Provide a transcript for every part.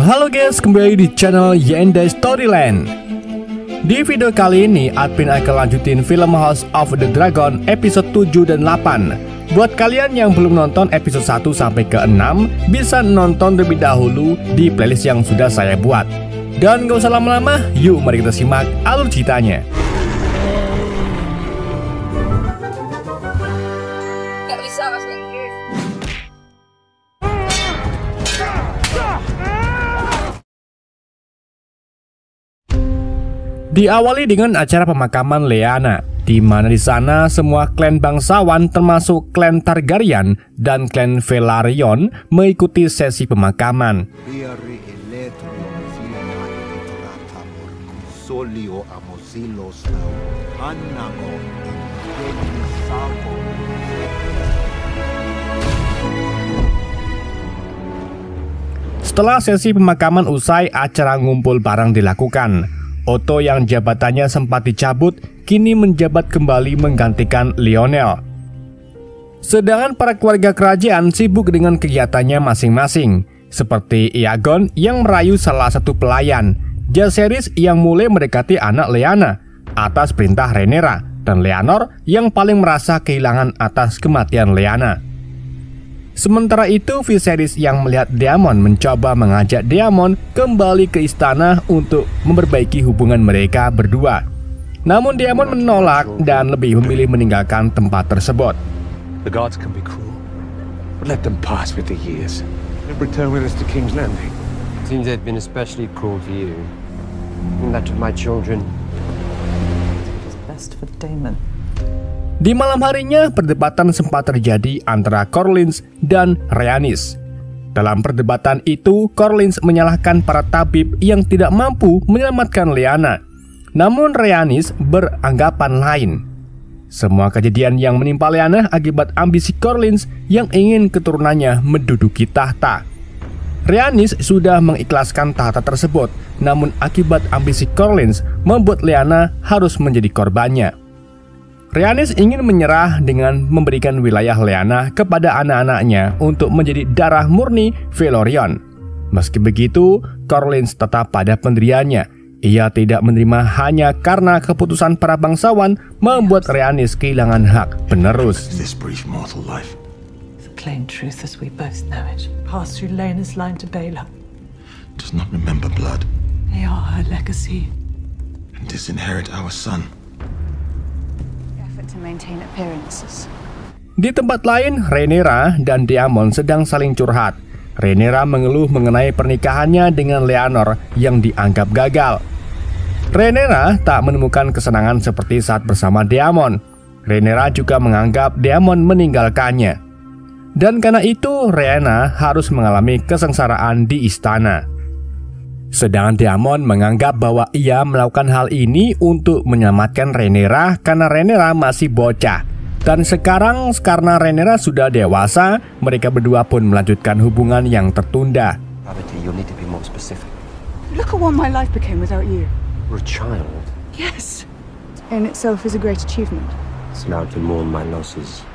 Halo guys, kembali di channel Yenda Storyland. Di video kali ini, admin akan lanjutin film House of the Dragon episode 7 dan 8. Buat kalian yang belum nonton episode 1 sampai ke 6, bisa nonton terlebih dahulu di playlist yang sudah saya buat. Dan gak usah lama-lama, yuk mari kita simak alur ceritanya. Gak bisa bahasa Inggris. Diawali dengan acara pemakaman Lyanna, di mana di sana semua klan bangsawan termasuk klan Targaryen dan klan Velaryon mengikuti sesi pemakaman. Setelah sesi pemakaman usai, acara ngumpul barang dilakukan. Otto yang jabatannya sempat dicabut kini menjabat kembali menggantikan Lionel. Sedangkan para keluarga kerajaan sibuk dengan kegiatannya masing-masing, seperti Aegon yang merayu salah satu pelayan, Jaehaerys yang mulai mendekati anak Lyanna atas perintah Rhaenyra, dan Leonor yang paling merasa kehilangan atas kematian Lyanna. Sementara itu, Viserys yang melihat Daemon mencoba mengajak Daemon kembali ke istana untuk memperbaiki hubungan mereka berdua. Namun Daemon menolak dan lebih memilih meninggalkan tempat tersebut. The gods can be cruel, but let them pass with the years. And return with us to King's Landing. Seems they've been especially cruel to you. And that to my children. It's best for Daemon. Di malam harinya, perdebatan sempat terjadi antara Corlys dan Rhaenys. Dalam perdebatan itu, Corlys menyalahkan para tabib yang tidak mampu menyelamatkan Lyanna. Namun Rhaenys beranggapan lain. Semua kejadian yang menimpa Lyanna akibat ambisi Corlys yang ingin keturunannya menduduki tahta. Rhaenys sudah mengikhlaskan tahta tersebut, namun akibat ambisi Corlys membuat Lyanna harus menjadi korbannya. Rhaenys ingin menyerah dengan memberikan wilayah Lyanna kepada anak-anaknya untuk menjadi darah murni Velaryon. Meski begitu, Corlys tetap pada pendiriannya. Ia tidak menerima hanya karena keputusan para bangsawan membuat Rhaenys kehilangan hak penerus. This brief mortal life. The plain truth as we both know it. Pass through Laena's line to Baelor. Does not remember blood. They are her legacy. And disinherit our son. To maintain appearances. Di tempat lain, Rhaenyra dan Daemon sedang saling curhat. Rhaenyra mengeluh mengenai pernikahannya dengan Leonor yang dianggap gagal. Rhaenyra tak menemukan kesenangan seperti saat bersama Daemon. Rhaenyra juga menganggap Daemon meninggalkannya. Dan karena itu, Rhaenyra harus mengalami kesengsaraan di istana. Sedangkan Daemon menganggap bahwa ia melakukan hal ini untuk menyelamatkan Rhaenyra karena Rhaenyra masih bocah. Dan sekarang karena Rhaenyra sudah dewasa, mereka berdua pun melanjutkan hubungan yang tertunda. You'll need to be more specific. Look at what my life became without you. We're a child. Yes. In itself is a great achievement. It's allowed to mourn my losses.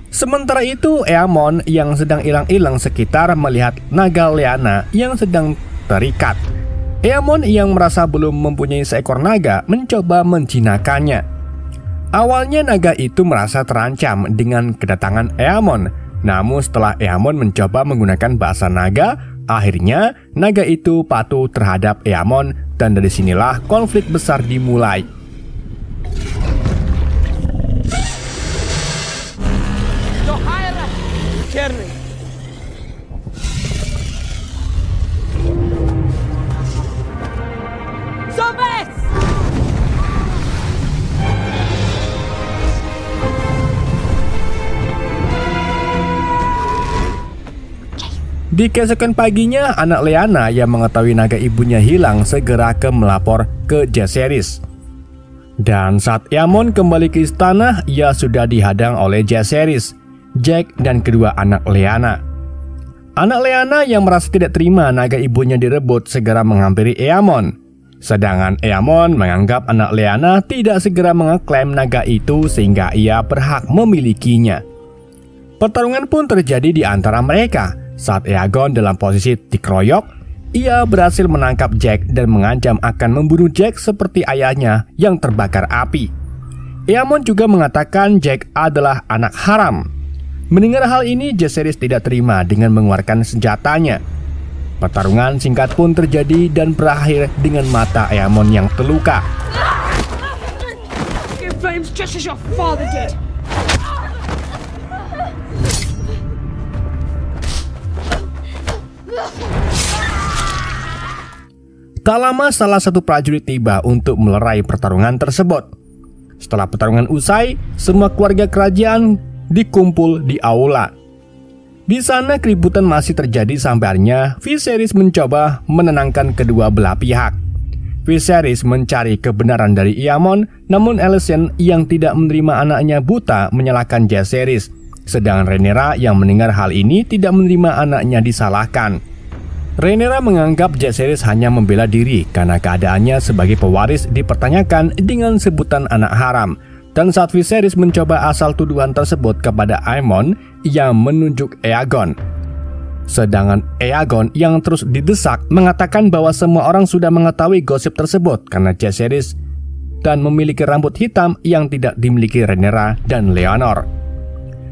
Sementara itu, Aemon yang sedang ilang-ilang sekitar melihat naga Lyanna yang sedang terikat. Aemon yang merasa belum mempunyai seekor naga mencoba menjinakkannya. Awalnya naga itu merasa terancam dengan kedatangan Aemon. Namun setelah Aemon mencoba menggunakan bahasa naga, akhirnya naga itu patuh terhadap Aemon dan dari sinilah konflik besar dimulai. Di keesokan paginya, anak Lyanna yang mengetahui naga ibunya hilang segera melapor ke Jaehaerys. Dan saat Aemon kembali ke istana, ia sudah dihadang oleh Jaehaerys, Jack dan kedua anak Lyanna. Anak Lyanna yang merasa tidak terima naga ibunya direbut segera menghampiri Aemon. Sedangkan Aemon menganggap anak Lyanna tidak segera mengeklaim naga itu sehingga ia berhak memilikinya. Pertarungan pun terjadi di antara mereka. Saat Aegon dalam posisi dikeroyok, ia berhasil menangkap Jack dan mengancam akan membunuh Jack seperti ayahnya yang terbakar api. Aemon juga mengatakan Jack adalah anak haram. Mendengar hal ini, Jaehaerys tidak terima dengan mengeluarkan senjatanya. Pertarungan singkat pun terjadi dan berakhir dengan mata Aemon yang terluka. Tak lama salah satu prajurit tiba untuk melerai pertarungan tersebut. Setelah pertarungan usai, semua keluarga kerajaan dikumpul di aula. Di sana keributan masih terjadi sampai akhirnya Viserys mencoba menenangkan kedua belah pihak. Viserys mencari kebenaran dari Aemon, namun Alicent yang tidak menerima anaknya buta menyalahkan Jaehaerys, sedangkan Rhaenyra yang mendengar hal ini tidak menerima anaknya disalahkan. Rhaenyra menganggap Jaehaerys hanya membela diri karena keadaannya sebagai pewaris dipertanyakan dengan sebutan anak haram. Dan saat Viserys mencoba asal tuduhan tersebut kepada Aemon, ia menunjuk Aegon. Sedangkan Aegon yang terus didesak mengatakan bahwa semua orang sudah mengetahui gosip tersebut karena Jaehaerys dan memiliki rambut hitam yang tidak dimiliki Rhaenyra dan Leonor.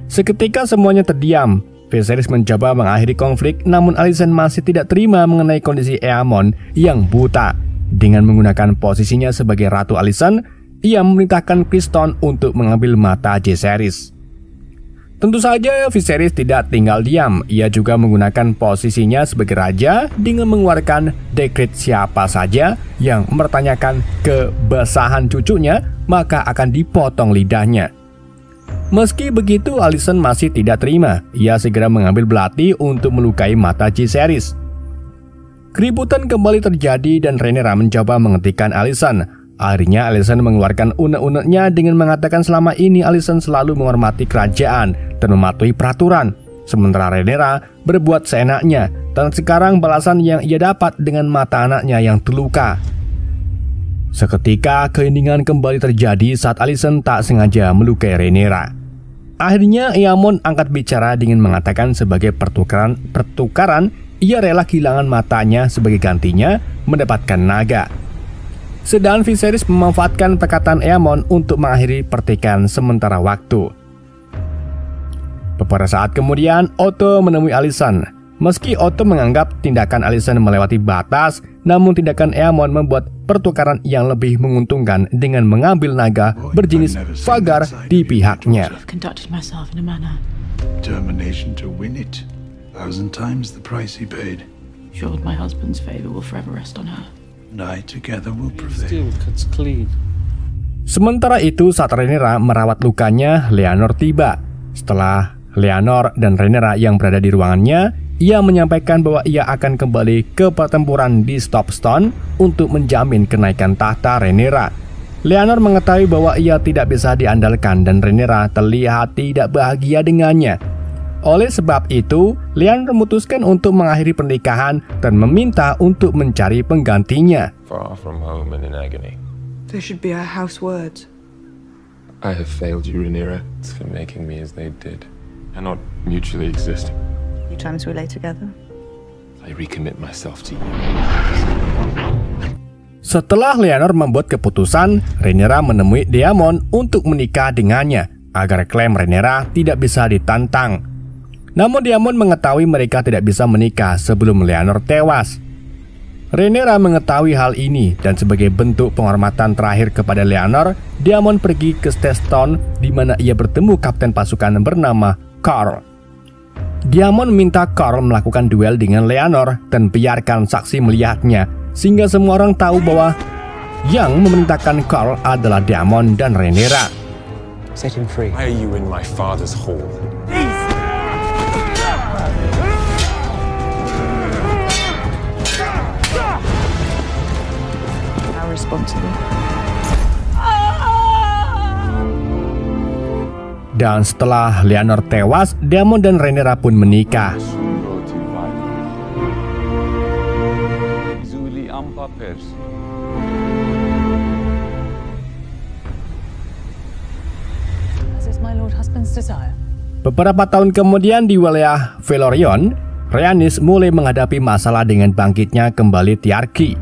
Seketika semuanya terdiam. Viserys mencoba mengakhiri konflik, namun Alicent masih tidak terima mengenai kondisi Aemon yang buta. Dengan menggunakan posisinya sebagai Ratu Alicent, ia memerintahkan Criston untuk mengambil mata Jaehaerys. Tentu saja Viserys tidak tinggal diam. Ia juga menggunakan posisinya sebagai raja dengan mengeluarkan dekret siapa saja yang mempertanyakan kebesaran cucunya, maka akan dipotong lidahnya. Meski begitu, Alicent masih tidak terima. Ia segera mengambil belati untuk melukai mata Jaehaerys. Keributan kembali terjadi dan Rhaenyra mencoba menghentikan Alicent. Akhirnya Alicent mengeluarkan unek-uneknya dengan mengatakan selama ini Alicent selalu menghormati kerajaan dan mematuhi peraturan, sementara Rhaenyra berbuat seenaknya, dan sekarang balasan yang ia dapat dengan mata anaknya yang terluka. Seketika keheningan kembali terjadi saat Alicent tak sengaja melukai Rhaenyra. Akhirnya Aemon angkat bicara dengan mengatakan sebagai pertukaran ia rela kehilangan matanya sebagai gantinya mendapatkan naga. Sedangkan Viserys memanfaatkan perkataan Aemon untuk mengakhiri pertikaian sementara waktu. Beberapa saat kemudian Otto menemui Alicent. Meski Otto menganggap tindakan Alicent melewati batas, namun tindakan Aemon membuat pertukaran yang lebih menguntungkan dengan mengambil naga berjenis Vhagar di pihaknya. Determination to win it. 1,000 times the price he paid. Sure, my husband's favor will forever rest on her. And I together will prevail. Still cuts clean. Sementara itu, saat Rhaenyra merawat lukanya, Leonor tiba. Setelah Leonor dan Rhaenyra yang berada di ruangannya, ia menyampaikan bahwa ia akan kembali ke pertempuran di Stopstone untuk menjamin kenaikan tahta Rhaenyra. Leonor mengetahui bahwa ia tidak bisa diandalkan dan Rhaenyra terlihat tidak bahagia dengannya. Oleh sebab itu, Leonor memutuskan untuk mengakhiri pernikahan dan meminta untuk mencari penggantinya. Far from home and in agony. There should be our house words. I have failed you, Rhaenyra, for making me as they did, and not mutually existing. You times we lay together. I recommit myself to you. Setelah Leonor membuat keputusan, Rhaenyra menemui Daemon untuk menikah dengannya agar klaim Rhaenyra tidak bisa ditantang. Namun Daemon mengetahui mereka tidak bisa menikah sebelum Leonor tewas. Rhaenyra mengetahui hal ini dan sebagai bentuk penghormatan terakhir kepada Leonor, Daemon pergi ke Stone di mana ia bertemu kapten pasukan bernama Qarl. Daemon minta Qarl melakukan duel dengan Leonor dan biarkan saksi melihatnya, sehingga semua orang tahu bahwa yang memerintahkan Qarl adalah Daemon dan Rhaenyra. Set him free. Why are you in my father's hall? How responsible. Dan setelah Leonor tewas, Daemon dan Rhaenyra pun menikah. As is my lord husband's desire. Beberapa tahun kemudian di wilayah Velaryon, Rhaenys mulai menghadapi masalah dengan bangkitnya kembali Tiarki.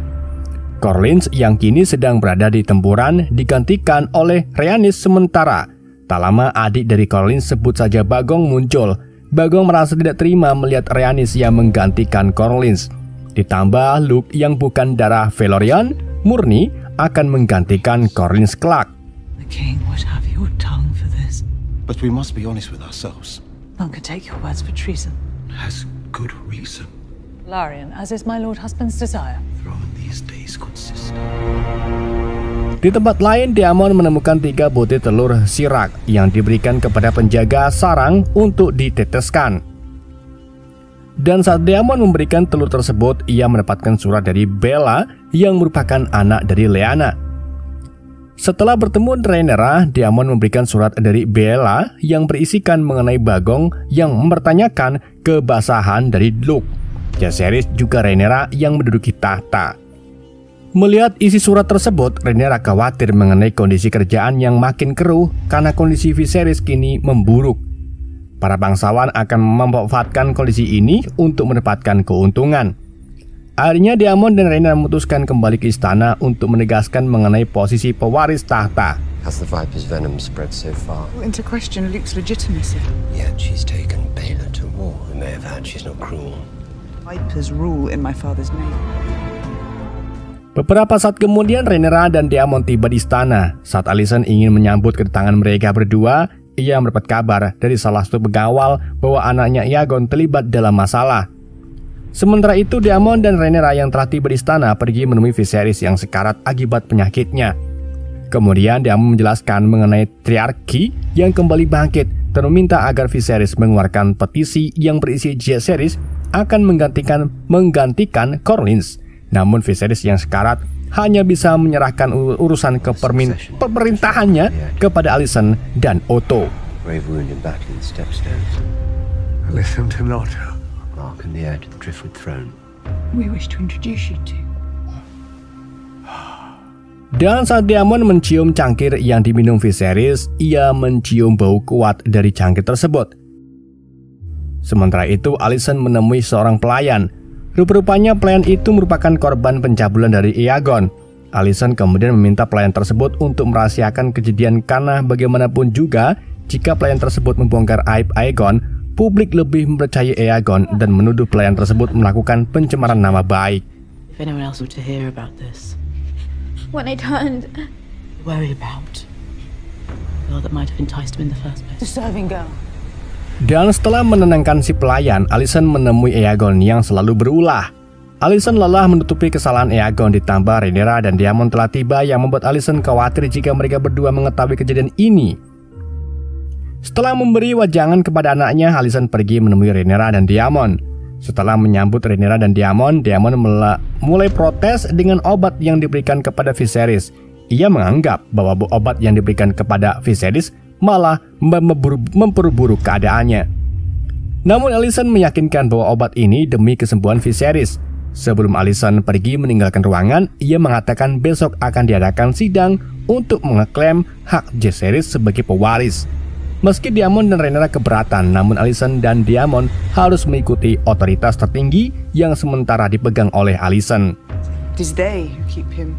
Corlys yang kini sedang berada di tempuran digantikan oleh Rhaenys sementara. Tak lama adik dari Corlys, sebut saja Bagong, muncul. Bagong merasa tidak terima melihat Rhaenys yang menggantikan Corlys. Ditambah Luke yang bukan darah Velaryon murni akan menggantikan Corlys kelak. The king would have your tongue for this. But we must be honest with ourselves. None can take your words for treason. Has good reason. Larian, as is my lord husband's desire. Throne these days, good sister. Di tempat lain, Daemon menemukan 3 butir telur sirak yang diberikan kepada penjaga sarang untuk diteteskan. Dan saat Daemon memberikan telur tersebut, ia mendapatkan surat dari Bella yang merupakan anak dari Lyanna. Setelah bertemu Rhaenyra, Daemon memberikan surat dari Bella yang berisikan mengenai Bagong yang mempertanyakan kebasahan dari Luke, Jaehaerys juga Rhaenyra yang menduduki tahta. Melihat isi surat tersebut, Rhaenyra khawatir mengenai kondisi kerajaan yang makin keruh karena kondisi Viserys kini memburuk. Para bangsawan akan memanfaatkan kondisi ini untuk mendapatkan keuntungan. Akhirnya Daemon dan Rhaenyra memutuskan kembali ke istana untuk menegaskan mengenai posisi pewaris tahta. Has the Viper's venom spread so far? Into question Luke's legitimacy. Yet she's taken Baelor to war. We may have had she's not cruel. Vipers rule in my father's name. Beberapa saat kemudian Rhaenyra dan Daemon tiba di istana. Saat Alicent ingin menyambut kedatangan mereka berdua, ia mendapat kabar dari salah satu pegawai bahwa anaknya Aegon terlibat dalam masalah. Sementara itu, Daemon dan Rhaenyra yang telah tiba di istana pergi menemui Viserys yang sekarat akibat penyakitnya. Kemudian Daemon menjelaskan mengenai Triarki yang kembali bangkit dan meminta agar Viserys mengeluarkan petisi yang berisi Jaehaerys akan menggantikan Corlys. Namun Viserys yang sekarat hanya bisa menyerahkan urusan pemerintahannya kepada Alicent dan Otto. Brave wound in battle in Stepstones. Alicent and Otto. Mark and the heir to the Driftwood throne. We wish to introduce you to. Dan saat Daemon mencium cangkir yang diminum Viserys, ia mencium bau kuat dari cangkir tersebut. Sementara itu, Alicent menemui seorang pelayan. Rupa-rupanya pelayan itu merupakan korban pencabulan dari Aegon. Alicent kemudian meminta pelayan tersebut untuk merahasiakan kejadian karena bagaimanapun juga, jika pelayan tersebut membongkar aib Aegon, publik lebih mempercayai Aegon dan menuduh pelayan tersebut melakukan pencemaran nama baik. If anyone else were to hear about this, when I turned, worry about the girl that might have enticed him in the first place. The serving girl. Dan setelah menenangkan si pelayan, Alicent menemui Aegon yang selalu berulah. Alicent lelah menutupi kesalahan Aegon, ditambah Rhaenyra dan Daemon telah tiba yang membuat Alicent khawatir jika mereka berdua mengetahui kejadian ini. Setelah memberi wajangan kepada anaknya, Alicent pergi menemui Rhaenyra dan Daemon. Setelah menyambut Rhaenyra dan Daemon mulai protes dengan obat yang diberikan kepada Viserys. Ia menganggap bahwa obat yang diberikan kepada Viserys malah memperburuk keadaannya. Namun Alicent meyakinkan bahwa obat ini demi kesembuhan Viserys. Sebelum Alicent pergi meninggalkan ruangan, ia mengatakan besok akan diadakan sidang untuk mengeklaim hak Jaehaerys sebagai pewaris. Meski Daemon dan Rhaenyra keberatan, namun Alicent dan Daemon harus mengikuti otoritas tertinggi yang sementara dipegang oleh Alicent. It is they who keep him.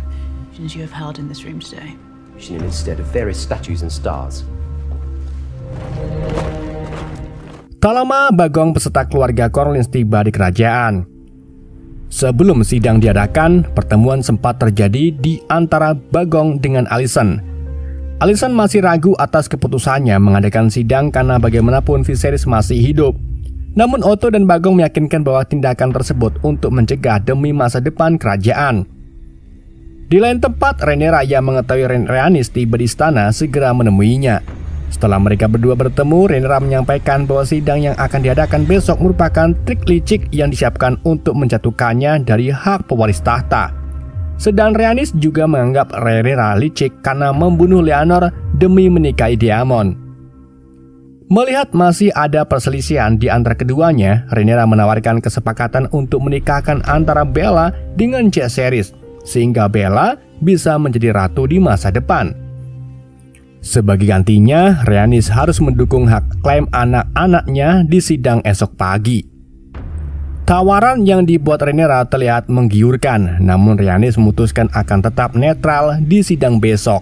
Visions you have held in this room today. Vision him instead of various statues and stars. Tak lama, Bagong beserta keluarga Corlys tiba di kerajaan. Sebelum sidang diadakan, pertemuan sempat terjadi di antara Bagong dengan Alicent. Alicent masih ragu atas keputusannya mengadakan sidang karena bagaimanapun Viserys masih hidup. Namun Otto dan Bagong meyakinkan bahwa tindakan tersebut untuk mencegah demi masa depan kerajaan. Di lain tempat, Rhaenyra yang mengetahui Rhaenys tiba di istana segera menemuinya. Setelah mereka berdua bertemu, Rhaenyra menyampaikan bahwa sidang yang akan diadakan besok merupakan trik licik yang disiapkan untuk menjatuhkannya dari hak pewaris tahta. Sedang Rhaenys juga menganggap Rhaenyra licik karena membunuh Lyanna demi menikahi Daemon. Melihat masih ada perselisihan di antara keduanya, Rhaenyra menawarkan kesepakatan untuk menikahkan antara Bella dengan Jaehaerys, sehingga Bella bisa menjadi ratu di masa depan. Sebagai gantinya, Rhaenys harus mendukung hak klaim anak-anaknya di sidang esok pagi. Tawaran yang dibuat Rhaenyra terlihat menggiurkan, namun Rhaenys memutuskan akan tetap netral di sidang besok.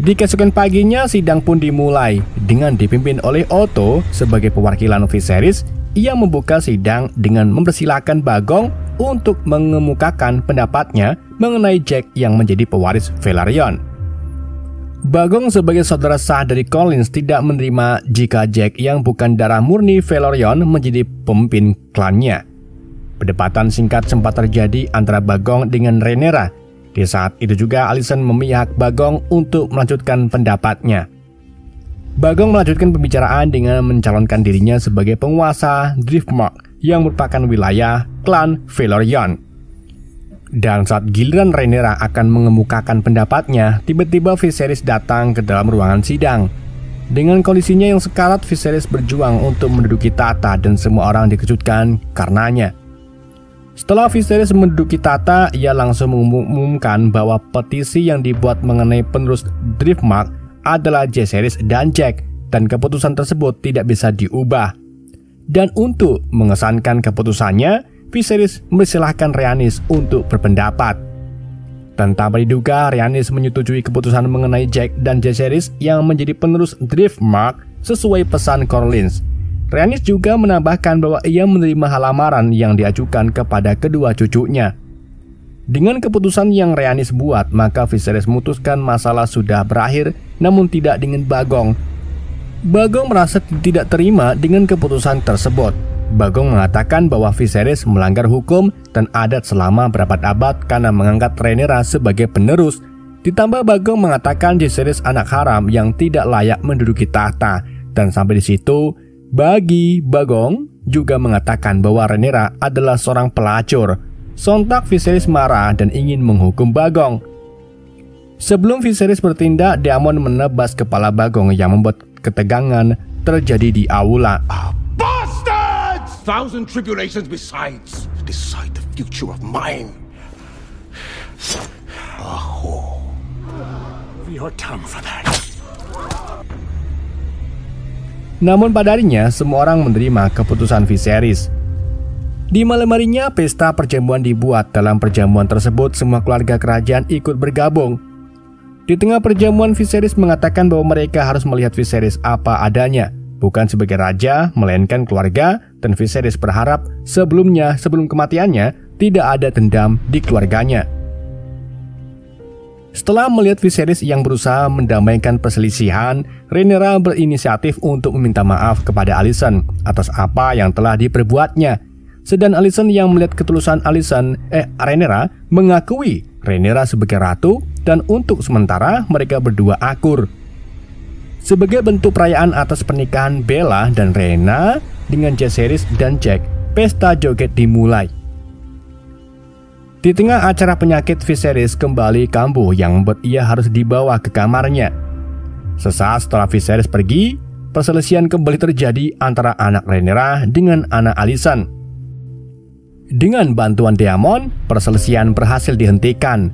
Di keesokan paginya, sidang pun dimulai dengan dipimpin oleh Otto sebagai perwakilan Viserys. Ia membuka sidang dengan mempersilahkan Bagong untuk mengemukakan pendapatnya mengenai Jack yang menjadi pewaris Velaryon. Bagong sebagai saudara sah dari Collins tidak menerima jika Jack yang bukan darah murni Velaryon menjadi pemimpin klannya. Perdebatan singkat sempat terjadi antara Bagong dengan Rhaenyra. Di saat itu juga Alicent memihak Bagong untuk melanjutkan pendapatnya. Bagong melanjutkan pembicaraan dengan mencalonkan dirinya sebagai penguasa Driftmark yang merupakan wilayah klan Velaryon. Dan saat giliran Rhaenyra akan mengemukakan pendapatnya, tiba-tiba Viserys datang ke dalam ruangan sidang. Dengan kondisinya yang sekarat, Viserys berjuang untuk menduduki tahta dan semua orang dikejutkan karenanya. Setelah Viserys menduduki tahta, ia langsung mengumumkan bahwa petisi yang dibuat mengenai penerus Driftmark adalah Jaehaerys dan Jack, dan keputusan tersebut tidak bisa diubah. Dan untuk mengesankan keputusannya, Viserys mempersilahkan Rhaenys untuk berpendapat. Tanpa diduga, Rhaenys menyetujui keputusan mengenai Jack dan Jaehaerys yang menjadi penerus Driftmark sesuai pesan Collins. Rhaenys juga menambahkan bahwa ia menerima lamaran yang diajukan kepada kedua cucunya. Dengan keputusan yang Rhaenys buat, maka Viserys memutuskan masalah sudah berakhir, namun tidak dengan Bagong. Bagong merasa tidak terima dengan keputusan tersebut. Bagong mengatakan bahwa Viserys melanggar hukum dan adat selama berabad-abad karena mengangkat Rhaenyra sebagai penerus. Ditambah Bagong mengatakan Jaehaerys anak haram yang tidak layak menduduki tahta. Dan sampai di situ, bagi Bagong juga mengatakan bahwa Rhaenyra adalah seorang pelacur. Sontak Viserys marah dan ingin menghukum Bagong. Sebelum Viserys bertindak, Daemon menebas kepala Bagong yang membuat ketegangan terjadi di aula. Thousand tribulations besides decide the future of mine. Oh, your tongue for that. Namun pada harinya, semua orang menerima keputusan Viserys. Di malam harinya, pesta perjamuan dibuat. Dalam perjamuan tersebut, semua keluarga kerajaan ikut bergabung. Di tengah perjamuan, Viserys mengatakan bahwa mereka harus melihat Viserys apa adanya, bukan sebagai raja, melainkan keluarga, dan Viserys berharap sebelum kematiannya tidak ada dendam di keluarganya. Setelah melihat Viserys yang berusaha mendamaikan perselisihan, Rhaenyra berinisiatif untuk meminta maaf kepada Alicent atas apa yang telah diperbuatnya. Sedang Alicent yang melihat ketulusan Rhaenyra mengakui Rhaenyra sebagai ratu, dan untuk sementara mereka berdua akur. Sebagai bentuk perayaan atas pernikahan Bella dan Rhaena dengan Jaehaerys dan Jack, pesta joget dimulai. Di tengah acara penyakit, Viserys kembali kambuh yang membuat ia harus dibawa ke kamarnya. Sesaat setelah Viserys pergi, perselisihan kembali terjadi antara anak Rhaenyra dengan anak Alicent. Dengan bantuan Daemon, perselisihan berhasil dihentikan.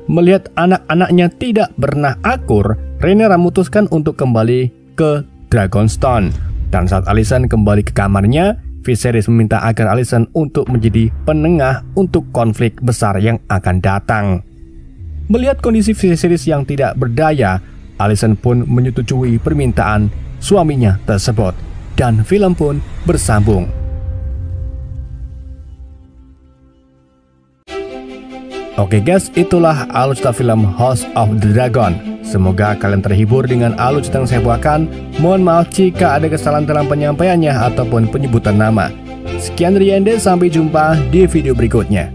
Melihat anak-anaknya tidak pernah akur, Rhaenyra memutuskan untuk kembali ke Dragonstone. Dan saat Alicent kembali ke kamarnya, Viserys meminta agar Alicent untuk menjadi penengah untuk konflik besar yang akan datang. Melihat kondisi Viserys yang tidak berdaya, Alicent pun menyetujui permintaan suaminya tersebut. Dan film pun bersambung. Oke guys, itulah alur cerita film House of the Dragon. Semoga kalian terhibur dengan alur cerita yang saya bawakan. Mohon maaf jika ada kesalahan dalam penyampaiannya ataupun penyebutan nama. Sekian dari Ende, sampai jumpa di video berikutnya.